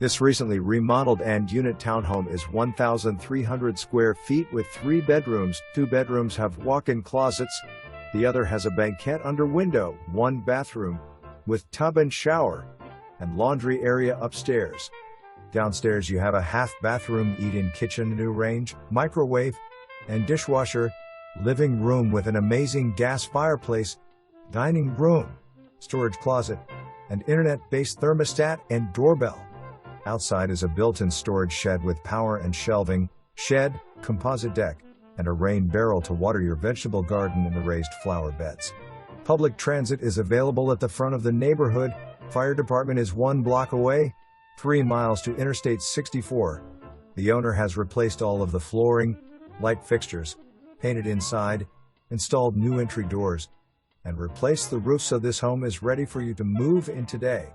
This recently remodeled and unit townhome is 1,300 square feet with 3 bedrooms. 2 bedrooms have walk-in closets. The other has a banquette under window, 1 bathroom, with tub and shower, and laundry area upstairs. Downstairs you have a half bathroom, eat-in kitchen, new range, microwave, and dishwasher, living room with an amazing gas fireplace, dining room, storage closet, and internet-based thermostat and doorbell. Outside is a built-in storage shed with power and shelving, shed, composite deck, and a rain barrel to water your vegetable garden and the raised flower beds. Public transit is available at the front of the neighborhood. Fire department is 1 block away, 3 miles to Interstate 64. The owner has replaced all of the flooring, light fixtures, painted inside, installed new entry doors, and replaced the roof, so this home is ready for you to move in today.